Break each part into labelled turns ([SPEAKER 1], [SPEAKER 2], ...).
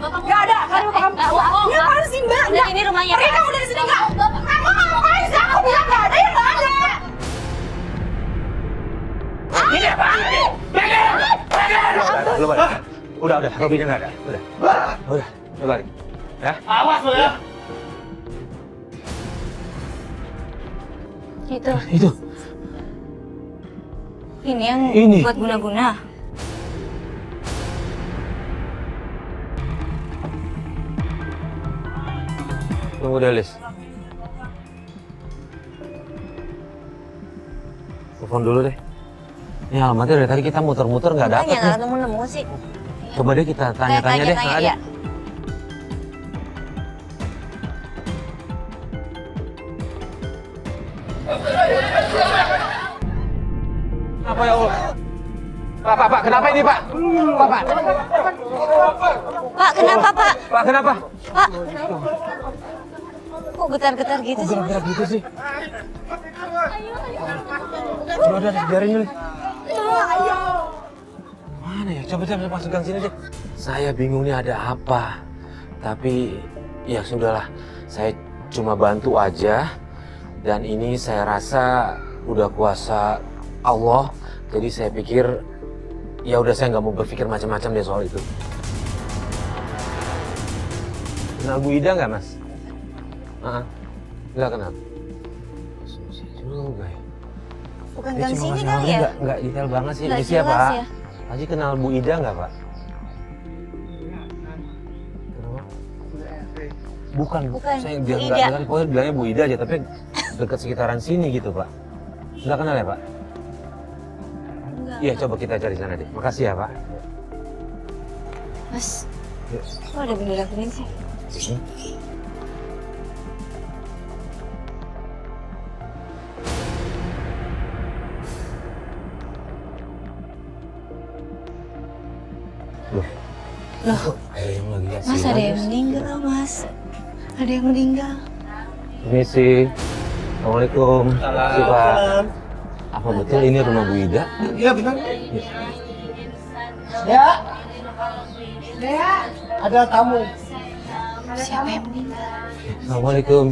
[SPEAKER 1] Nggak ada. Kalian mau kamu? Ini apaan sih Mbak?
[SPEAKER 2] Ini rumahnya.
[SPEAKER 1] Pergi kamu dari sini nggak? Kamu ngapain sih? Aku bilang nggak ada, ya nggak ada.
[SPEAKER 3] Ini apaan? Lu balik. Udah, Robinya nggak ada. Udah, lu balik. Ya? Awas lu ya.
[SPEAKER 2] Itu. Ini yang buat guna-guna.
[SPEAKER 3] Tunggu deh, Lis. Telepon dulu deh. Ini alamatnya dari tadi kita muter-muter nggak dapet
[SPEAKER 2] Nggak
[SPEAKER 3] nih.
[SPEAKER 2] nemu sih.
[SPEAKER 3] Coba deh kita tanya-tanya deh. Nggak ada.
[SPEAKER 2] Ya.
[SPEAKER 3] Apa ya Allah? Pak, kenapa ini Pak? Pak.
[SPEAKER 2] Pak, kenapa Pak?
[SPEAKER 3] Pak, kenapa?
[SPEAKER 2] Pak. Kok getar-getar gitu sih?
[SPEAKER 3] Gerak gitu sih. Udah, biarin dulu. Mana ya? Coba masukkan sini deh. Saya bingung nih ada apa. Tapi ya sudahlah. Saya cuma bantu aja. Dan ini saya rasa udah kuasa Allah. Jadi saya pikir ya udah saya nggak mau berpikir macam-macam deh soal itu. Kenal Bu Ida nggak Mas? Nggak kenal. Susah juga ya.
[SPEAKER 2] Bukan gang sini kali ya?
[SPEAKER 3] Nggak detail banget sih.
[SPEAKER 2] Nggak
[SPEAKER 3] Ini siapa?
[SPEAKER 2] jelas ya.
[SPEAKER 3] Haji kenal Bu Ida nggak Pak? Bukan. Saya
[SPEAKER 2] Bu
[SPEAKER 3] biar
[SPEAKER 2] Ida.
[SPEAKER 3] nggak dengar, pokoknya bilangnya Bu Ida aja, tapi dekat sekitaran sini gitu Pak. Nggak kenal ya Pak? Iya, coba kita cari sana deh. Makasih ya Pak.
[SPEAKER 2] Mas, kok ada bendera kuning sih?
[SPEAKER 3] Loh,
[SPEAKER 2] Mas ada yang meninggal Mas. Ada yang meninggal.
[SPEAKER 3] Permisi. Assalamualaikum. Makasih Pak. Apa betul ini rumah Bu Ida?
[SPEAKER 4] Iya benar. Ya. Ada tamu.
[SPEAKER 2] Siapa yang meninggal?
[SPEAKER 3] Assalamualaikum.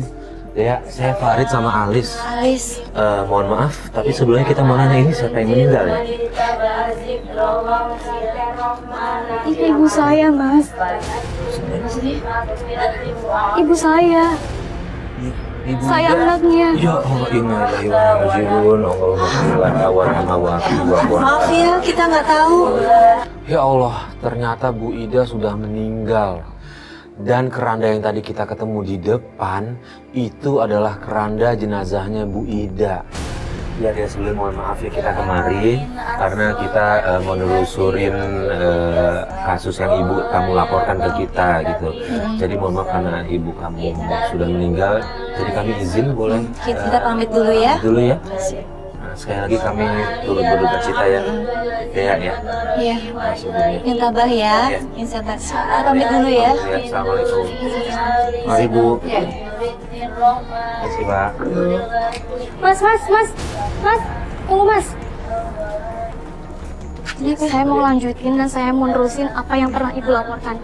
[SPEAKER 3] Ya, saya Farid sama Alis.
[SPEAKER 2] Alis.
[SPEAKER 3] Mohon maaf, tapi sebelumnya kita mau nanya ini siapa yang meninggal ya?
[SPEAKER 5] Ini ibu saya, Mas. Ibu saya.
[SPEAKER 3] Ibu
[SPEAKER 5] Saya
[SPEAKER 3] Ida.
[SPEAKER 5] anaknya.
[SPEAKER 3] Ya Allah, innalillahi wa inna ilaihi raji'un.
[SPEAKER 2] Maaf ya, kita nggak tahu.
[SPEAKER 3] Ya Allah, ternyata Bu Ida sudah meninggal. Dan keranda yang tadi kita ketemu di depan, itu adalah keranda jenazahnya Bu Ida. Ya, sebelum mohon maaf ya kita kemari, karena kita mau nelusurin kasus yang ibu kamu laporkan ke kita gitu. Jadi mohon maaf karena ibu kamu sudah meninggal, jadi kami izin boleh
[SPEAKER 2] Kita pamit dulu ya.
[SPEAKER 3] dulu ya. Nah, sekali lagi kami turut berduka cita ya. Ya.
[SPEAKER 2] Iya.
[SPEAKER 3] Makasih Bu ya.
[SPEAKER 2] Yang tabah ya.
[SPEAKER 3] Iya.
[SPEAKER 2] Yang sabar. Kita pamit dulu ya.
[SPEAKER 3] Ya, assalamualaikum. Mari Bu. Terima kasih Pak.
[SPEAKER 5] Mas, tunggu Mas. Saya mau lanjutin dan saya mau nerusin apa yang pernah Ibu laporkan.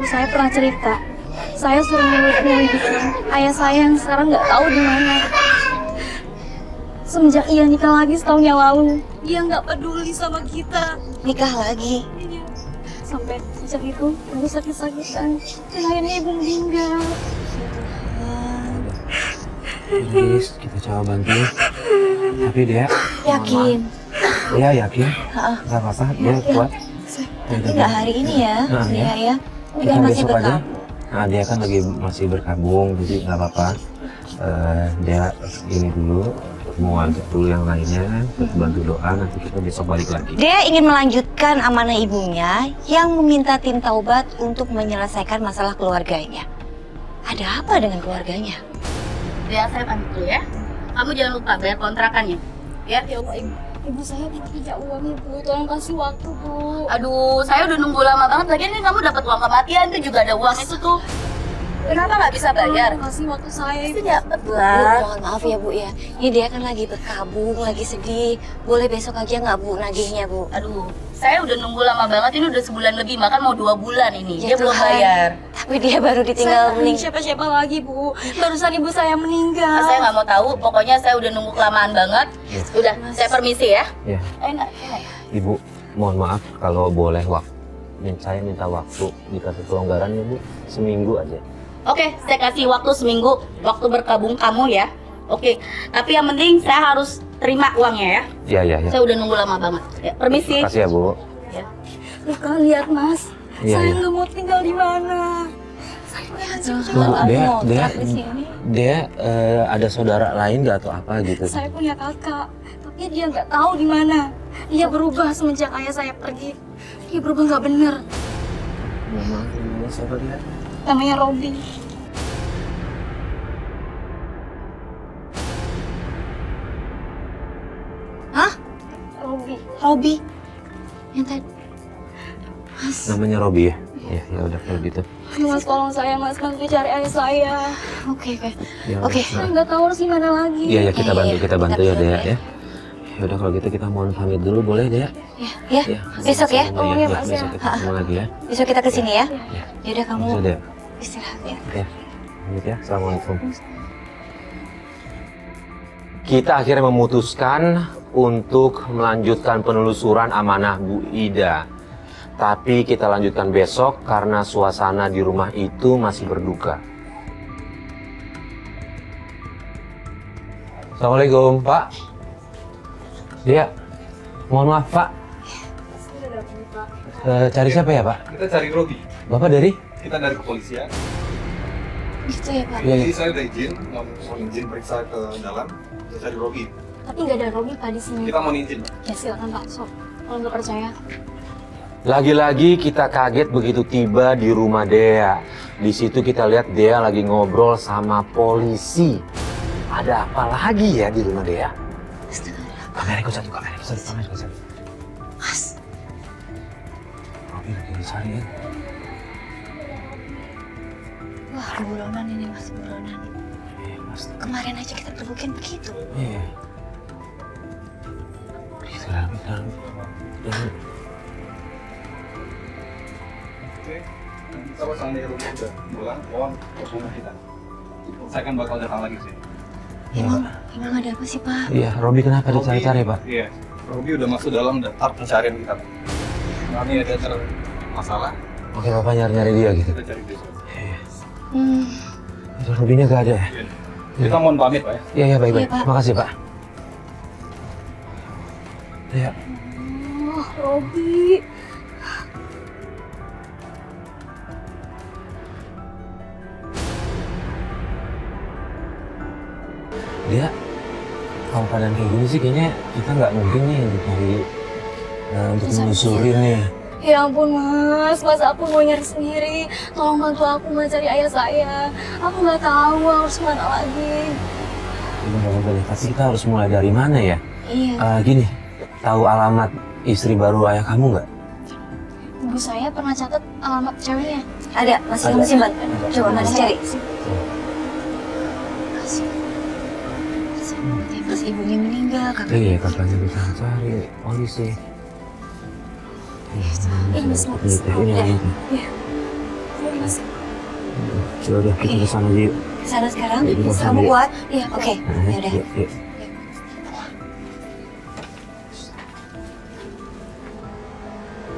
[SPEAKER 5] Saya pernah cerita, saya suruh menyelidiki ayah saya yang sekarang nggak tahu di mana. Semenjak ia nikah lagi setahun yang lalu, ia nggak peduli sama kita.
[SPEAKER 2] Nikah lagi.
[SPEAKER 5] Sampai sejak itu, Ibu sakit-sakitan. Dan akhirnya Ibu meninggal.
[SPEAKER 3] Please, kita coba bantu. Tapi dia
[SPEAKER 2] Yakin?
[SPEAKER 3] Dia yakin? Gak apa-apa, dia kuat.
[SPEAKER 2] Tapi nggak hari ini ya.
[SPEAKER 3] Nah,
[SPEAKER 2] Dia ya. Ini
[SPEAKER 3] Kita
[SPEAKER 2] kan masih
[SPEAKER 3] besok aja.
[SPEAKER 2] bekam.
[SPEAKER 3] Nah, dia kan lagi masih berkabung, jadi nggak apa-apa. Dia ini dulu, mau ajak dulu yang lainnya, terus bantu doa, nanti kita besok balik lagi.
[SPEAKER 2] Dia ingin melanjutkan amanah ibunya yang meminta tim taubat untuk menyelesaikan masalah keluarganya. Ada apa dengan keluarganya?
[SPEAKER 6] Ya, saya pamit dulu ya. Kamu jangan lupa bayar kontrakannya. Ya Allah,
[SPEAKER 5] Ibu saya tidak uang Ibu, tolong kasih waktu Bu.
[SPEAKER 6] Aduh, saya udah nunggu lama banget. Lagian ini kamu dapat uang kematian tuh juga ada uang itu tuh. Kenapa nggak bisa bayar?
[SPEAKER 5] Kasih waktu saya.
[SPEAKER 6] Itu dapat
[SPEAKER 2] Bu,
[SPEAKER 6] lah.
[SPEAKER 2] mohon maaf ya Bu ya. Ini dia kan lagi berkabung, lagi sedih. Boleh besok aja nggak Bu nagihnya Bu?
[SPEAKER 6] Aduh, saya udah nunggu lama banget, ini udah sebulan lebih, bahkan mau 2 bulan ini.
[SPEAKER 2] Ya
[SPEAKER 6] Dia belum
[SPEAKER 2] Tuhan.
[SPEAKER 6] bayar.
[SPEAKER 2] Tapi dia baru ditinggal
[SPEAKER 5] Saya
[SPEAKER 2] meninggal.
[SPEAKER 5] siapa-siapa lagi, Bu. Barusan ibu saya meninggal.
[SPEAKER 6] Saya nggak mau tahu, pokoknya saya udah nunggu kelamaan banget. Udah, saya permisi ya.
[SPEAKER 3] Ya,
[SPEAKER 6] Enak.
[SPEAKER 3] Ibu, mohon maaf kalau boleh saya minta waktu dikasih kelonggaran ya Bu, seminggu aja.
[SPEAKER 6] Oke, saya kasih waktu seminggu, waktu berkabung kamu ya. Oke, tapi yang penting saya harus terima uangnya ya.
[SPEAKER 3] Iya, iya, iya.
[SPEAKER 6] Saya udah nunggu lama banget. Ya, permisi.
[SPEAKER 3] Makasih ya Bu.
[SPEAKER 6] Ya.
[SPEAKER 5] Tuh kan lihat, Mas.
[SPEAKER 3] Iya,
[SPEAKER 5] Saya
[SPEAKER 3] iya.
[SPEAKER 5] nggak mau tinggal di mana. Saya lihat sih
[SPEAKER 3] Bu, Dea, ada saudara lain nggak atau apa gitu?
[SPEAKER 5] Saya punya kakak, tapi dia nggak tahu di mana. Dia berubah semenjak ayah saya pergi. Dia berubah nggak bener.
[SPEAKER 3] Maaf, ini siapa dia?
[SPEAKER 5] Namanya Robby.
[SPEAKER 2] Hah?
[SPEAKER 5] Robby.
[SPEAKER 2] Robi? Yang tadi? Mas,
[SPEAKER 3] Namanya Robi ya? Iya, ya udah kalau gitu.
[SPEAKER 5] Mas, tolong saya, Mas. Bantu cari ayah saya.
[SPEAKER 2] oke.
[SPEAKER 3] Ya,
[SPEAKER 2] Oke.
[SPEAKER 5] Saya nggak tahu harus gimana lagi.
[SPEAKER 3] Iya, ya kita bantu
[SPEAKER 2] Kita
[SPEAKER 3] ya
[SPEAKER 2] bantu
[SPEAKER 3] Dea
[SPEAKER 2] ya.
[SPEAKER 3] ya. Ya udah kalau gitu kita mohon pamit dulu boleh Dea?
[SPEAKER 2] Ya,
[SPEAKER 3] Ya.
[SPEAKER 2] besok ya.
[SPEAKER 5] Oh, iya, Mas,
[SPEAKER 3] besok
[SPEAKER 5] ya.
[SPEAKER 3] kita ketemu lagi ya.
[SPEAKER 2] Besok kita kesini ya.
[SPEAKER 3] Ya.
[SPEAKER 2] Yaudah kamu
[SPEAKER 3] Bisa Dea.
[SPEAKER 2] istirahat ya.
[SPEAKER 3] Ya. Pamit ya. Assalamualaikum. Kita akhirnya memutuskan untuk melanjutkan penelusuran amanah Bu Ida. Tapi kita lanjutkan besok karena suasana di rumah itu masih berduka. Assalamualaikum, Pak. Ya, mohon maaf, Pak. Cari siapa ya, Pak?
[SPEAKER 4] Kita cari Robi.
[SPEAKER 3] Bapak dari?
[SPEAKER 4] Kita dari kepolisian.
[SPEAKER 2] Gitu ya Pak.
[SPEAKER 3] Iya,
[SPEAKER 4] Jadi saya udah izin, mau izin periksa ke dalam. Kita cari Robi.
[SPEAKER 5] Tapi nggak ada Robby Pak di sini.
[SPEAKER 4] Kita mau izin.
[SPEAKER 5] Ya silakan Pak. Sok. Kalau nggak percaya.
[SPEAKER 3] Lagi-lagi kita kaget begitu tiba di rumah Dea. Di situ kita lihat Dea lagi ngobrol sama polisi. Ada apa lagi ya di rumah Dea? Kamera satu.
[SPEAKER 2] Mas,
[SPEAKER 3] Robi lagi dicari ya.
[SPEAKER 2] wah buronan ini Mas, buronan.
[SPEAKER 3] Iya, Mas.
[SPEAKER 2] Kemarin aja kita perlukan begitu.
[SPEAKER 3] Iya. Kita dalam.
[SPEAKER 4] Oke. Nanti kalau seandainya Robi udah pulang, mohon hubungi kita. Saya kan bakal datang lagi sih.
[SPEAKER 2] Emang ada apa sih Pak?
[SPEAKER 3] Iya, Robi kenapa dicari-cari, Pak?
[SPEAKER 4] Iya. Robi udah masuk dalam daftar pencarian kita. Nanti ada masalah,
[SPEAKER 3] Oke, Bapak nyari-nyari dia gitu.
[SPEAKER 4] kita cari dia.
[SPEAKER 3] Itu Robinya gak ada ya?
[SPEAKER 4] Kita mohon pamit, Pak ya.
[SPEAKER 3] Iya, iya, baik-baik.
[SPEAKER 2] Iya, Pak.
[SPEAKER 3] Makasih, Pak. Iya.
[SPEAKER 5] Oh, Robby.
[SPEAKER 3] Dia kalau keadaan kayak gini sih kayaknya kita nggak mungkin nih untuk nyari untuk menyusuri nih.
[SPEAKER 5] Ya ampun Mas, aku mau nyari sendiri. Tolong bantu aku mencari ayah saya. Aku nggak tahu harus mana lagi.
[SPEAKER 3] Ini boleh, tapi kita harus mulai dari mana ya?
[SPEAKER 2] Iya.
[SPEAKER 3] Gini, tahu alamat istri baru ayah kamu nggak?
[SPEAKER 5] Ibu saya pernah catat alamat ceweknya.
[SPEAKER 2] Ada, masih kamu simpan. Coba Mas cari. Pas ibunya meninggal,
[SPEAKER 3] Iya, kakaknya bisa cari polisi.
[SPEAKER 5] Ini Mas.
[SPEAKER 3] Ini alamatnya.
[SPEAKER 5] Iya. Ini Mas.
[SPEAKER 3] Udah, kita kesana aja yuk.
[SPEAKER 2] Kesana sekarang.
[SPEAKER 3] Iya, iya.
[SPEAKER 2] Kamu kuat?
[SPEAKER 5] Iya.
[SPEAKER 2] Oke,
[SPEAKER 3] Nah,
[SPEAKER 2] yaudah.
[SPEAKER 3] yuk, yuk.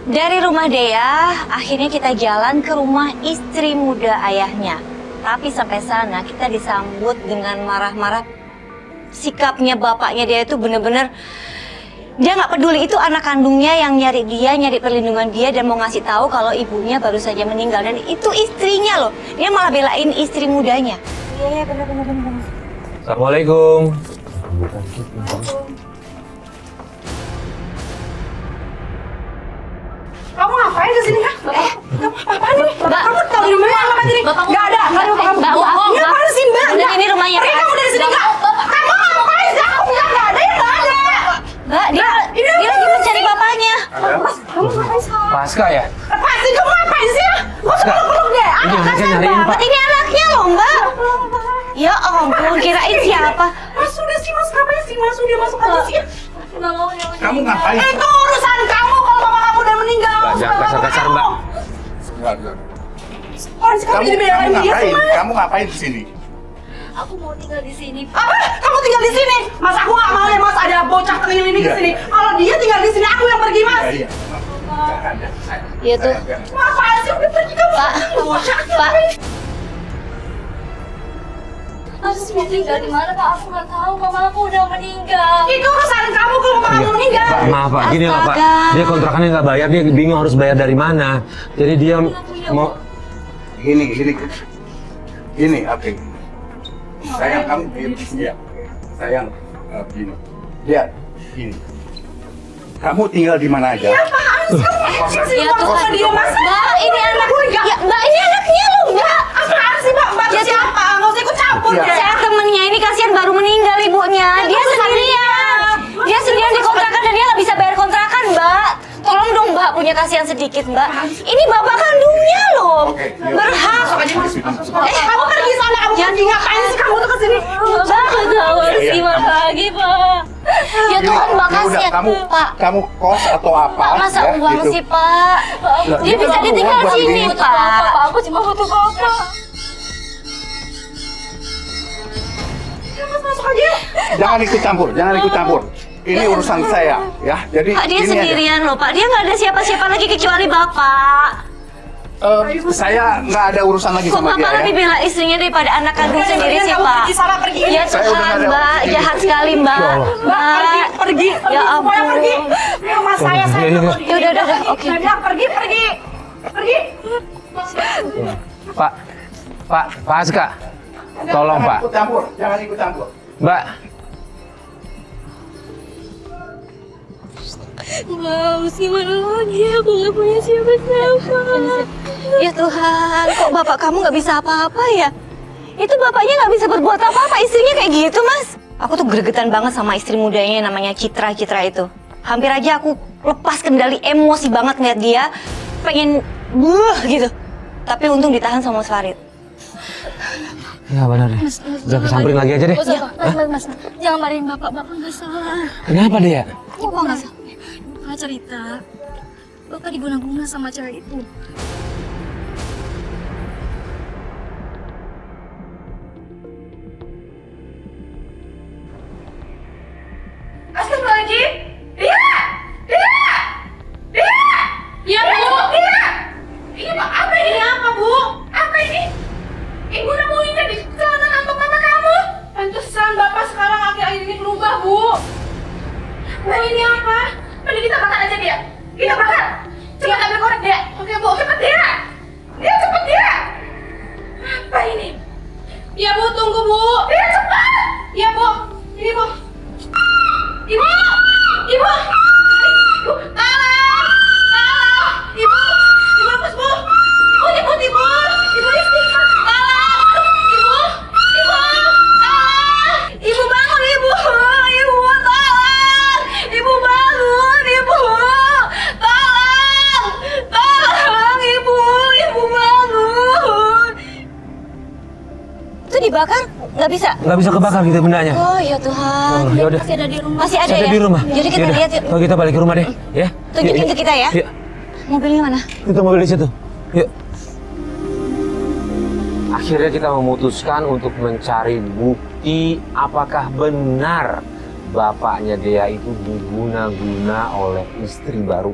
[SPEAKER 2] Dari rumah Dea, akhirnya kita jalan ke rumah istri muda ayahnya. Tapi sampai sana kita disambut dengan marah-marah. Sikapnya bapaknya dia itu bener-bener dia nggak peduli, itu anak kandungnya yang nyari dia, nyari perlindungan dia dan mau ngasih tahu kalau ibunya baru saja meninggal dan itu istrinya loh. Dia malah belain istri mudanya. Iya, benar.
[SPEAKER 3] Assalamualaikum.
[SPEAKER 1] Kamu ngapain kesini kan? Kamu apa nih? Kamu tahu di mana alamat ini? Nggak ada kamu.
[SPEAKER 6] Mbak, bohong,
[SPEAKER 1] Ini
[SPEAKER 6] Mbak.
[SPEAKER 1] apaan sih Mbak?
[SPEAKER 2] Bener, ini rumahnya
[SPEAKER 1] Pergi
[SPEAKER 2] Pak.
[SPEAKER 1] kamu dari sini Mbak. Kamu ngapain sih? Aku bilang nggak ada, ya nggak ada.
[SPEAKER 2] Mbak, dia lagi mencari bapaknya.
[SPEAKER 1] Kamu ngapain sih?
[SPEAKER 3] Pasca ya?
[SPEAKER 1] Pasti kamu ngapain sih? Kamu
[SPEAKER 3] Pasca.
[SPEAKER 1] peluk deh.
[SPEAKER 3] Ini anaknya nyariin, Pak.
[SPEAKER 2] Ini anaknya Ya ampun, kirain siapa?
[SPEAKER 1] Mas udah sih mas, ngapain sih mas? Udah masuk aja sih.
[SPEAKER 5] Nggak mau ya.
[SPEAKER 4] Kamu ngapain?
[SPEAKER 1] Itu urusan kamu kalau bapak kamu udah meninggal.
[SPEAKER 3] Jangan kasar-kasar, Mbak.
[SPEAKER 4] Enggak.
[SPEAKER 1] Orang sih kamu jadi belain dia sih mas.
[SPEAKER 4] Kamu ngapain di sini?
[SPEAKER 5] Aku mau tinggal di sini.
[SPEAKER 1] Apa? Kamu tinggal di sini? Mas aku nggak mau ya mas ada bocah tengil ini di
[SPEAKER 4] Iya.
[SPEAKER 1] sini. Kalau dia tinggal di sini aku yang pergi mas.
[SPEAKER 4] Iya.
[SPEAKER 2] Iya tuh.
[SPEAKER 1] Ngapain sih udah pergi kamu?
[SPEAKER 2] Pak,
[SPEAKER 1] Bocah.
[SPEAKER 2] Pak.
[SPEAKER 5] Aku mau tinggal di mana Pak? Aku nggak tahu. Mama aku udah meninggal.
[SPEAKER 1] Itu urusan kamu kalau bapak kamu meninggal.
[SPEAKER 3] Pak, maaf Pak, gini loh Pak.
[SPEAKER 2] Astaga.
[SPEAKER 3] Dia kontrakannya nggak bayar, dia bingung harus bayar dari mana. Jadi dia mau...
[SPEAKER 4] Gini, oke. Sayang kamu diam. Iya. Sayang, gini. Lihat, gini. Kamu tinggal di mana aja?
[SPEAKER 2] Ya Tuhan,
[SPEAKER 1] dia mas.
[SPEAKER 2] Mbak, ini anak. Ya, Mbak, ini anaknya loh, Mbak.
[SPEAKER 1] Apaan sih mbak? Mbak
[SPEAKER 2] Ya,
[SPEAKER 1] siapa? Nggak usah ikut campur
[SPEAKER 4] Iya.
[SPEAKER 1] deh.
[SPEAKER 2] Saya temennya ini kasihan baru meninggal ibunya. Dia sendirian. Dia sendirian di kontrakan dan dia nggak bisa bayar kontrakan, Mbak. Tolong dong Mbak, punya kasihan sedikit Mbak. Ini bapak kandungnya loh.
[SPEAKER 4] Oke, iya.
[SPEAKER 2] Berhak.
[SPEAKER 1] Kamu pergi sana, kamu pergi ngapain sih kamu tuh kesini?
[SPEAKER 2] Mbak,
[SPEAKER 5] Tahu harus
[SPEAKER 4] Iya,
[SPEAKER 5] gimana
[SPEAKER 4] kamu-
[SPEAKER 5] lagi Pak?
[SPEAKER 2] ya Tuhan Mbak
[SPEAKER 4] Ya udah,
[SPEAKER 2] kasihan. Pak,
[SPEAKER 4] kamu kos atau apa?
[SPEAKER 2] Pak masa
[SPEAKER 4] ya,
[SPEAKER 2] uang
[SPEAKER 4] gitu.
[SPEAKER 2] sih Pak?
[SPEAKER 4] Lah,
[SPEAKER 2] Dia
[SPEAKER 4] itu
[SPEAKER 2] bisa
[SPEAKER 4] kamu
[SPEAKER 2] ditinggal
[SPEAKER 4] buat
[SPEAKER 2] sini
[SPEAKER 4] ini.
[SPEAKER 2] Pak.
[SPEAKER 5] Pak, aku cuma butuh Bapak.
[SPEAKER 1] Mas masuk aja.
[SPEAKER 4] Jangan ikut campur. Ini urusan saya, ya. Jadi
[SPEAKER 2] Pak dia
[SPEAKER 4] ini aja.
[SPEAKER 2] sendirian loh Pak. Dia nggak ada siapa-siapa lagi kecuali Bapak.
[SPEAKER 4] Saya nggak ada urusan lagi
[SPEAKER 2] Kok
[SPEAKER 4] sama dia
[SPEAKER 2] Bapak
[SPEAKER 4] ya.
[SPEAKER 2] lebih bela istrinya daripada anak kandung sendiri sih
[SPEAKER 1] Kamu
[SPEAKER 2] Pak?
[SPEAKER 1] pergi sana, pergi.
[SPEAKER 2] Ya
[SPEAKER 4] Saya udah
[SPEAKER 2] Tuhan
[SPEAKER 4] nggak ada
[SPEAKER 2] Mbak,
[SPEAKER 4] ini.
[SPEAKER 2] jahat sekali Mbak. Mbak,
[SPEAKER 1] Pergi.
[SPEAKER 2] Ya
[SPEAKER 1] Semuanya
[SPEAKER 2] ampun.
[SPEAKER 1] pergi. Di rumah saya
[SPEAKER 3] Iya, iya.
[SPEAKER 1] nggak pergi.
[SPEAKER 2] Ya udah, oke.
[SPEAKER 1] Saya bilang pergi.
[SPEAKER 3] Pak Aska, tolong Pak.
[SPEAKER 4] Jangan ikut campur.
[SPEAKER 3] Mbak,
[SPEAKER 5] Harus gimana lagi? Aku nggak punya siapa-siapa.
[SPEAKER 2] Ya Tuhan, kok bapak kamu nggak bisa apa-apa ya? Itu bapaknya nggak bisa berbuat apa-apa, istrinya kayak gitu Mas. Aku tuh gregetan banget sama istri mudanya yang namanya Citra itu. Hampir aja aku lepas kendali, emosi banget ngeliat dia, pengen gitu. Tapi untung ditahan sama Mas Farid.
[SPEAKER 3] ya benar deh. Udah kesamperin lagi aja deh.
[SPEAKER 5] Gak usah, Mas. Jangan marahin Bapak. Bapak nggak salah.
[SPEAKER 3] Kenapa dia?
[SPEAKER 2] Kok nggak salah?
[SPEAKER 5] Bapak cerita, Bapak diguna-guna sama cewek itu.
[SPEAKER 1] Astagfirullahaladzim. Dia. Ya Bu. Ini apa ini? Apa Bu? Apa ini? Ibu nemuin di celana kantong mama kamu. Pantesan Bapak sekarang akhir-akhir ini berubah Bu. Bu ini apa? Mending kita bakar aja dia. Kita bakar. Cepat ambil korek dia. Oke Bu. Cepet dia. Cepet dia. Apa ini? Ya Bu, tunggu Bu. Dia cepat. Ya Bu. Ini Bu. Ibu! Ibu! Ibu! Tolong! Ibu! Ibu lepas Bu! Ibu! Ibu istighfar! Tolong! Ibu! Tolong! Ibu bangun Ibu! Ibu tolong! Ibu bangun Ibu! Tolong! Tolong Ibu! Ibu bangun!
[SPEAKER 2] Itu dibakar? Nggak bisa?
[SPEAKER 3] Nggak bisa kebakar gitu bendanya.
[SPEAKER 2] Oh ya Tuhan.
[SPEAKER 3] Oh, ya udah.
[SPEAKER 5] Masih ada di rumah.
[SPEAKER 2] Masih ada
[SPEAKER 3] Saya
[SPEAKER 2] ya?
[SPEAKER 3] ada di rumah.
[SPEAKER 2] Jadi kita
[SPEAKER 3] Yaudah.
[SPEAKER 2] lihat yuk.
[SPEAKER 3] Oh, kita balik ke rumah deh, ya.
[SPEAKER 2] Tunjukin
[SPEAKER 3] Yuk,
[SPEAKER 2] ke kita ya.
[SPEAKER 3] Yuk.
[SPEAKER 2] Mobilnya mana?
[SPEAKER 3] Itu mobil di situ. Yuk. Akhirnya kita memutuskan untuk mencari bukti apakah benar bapaknya Dea itu diguna-guna oleh istri baru.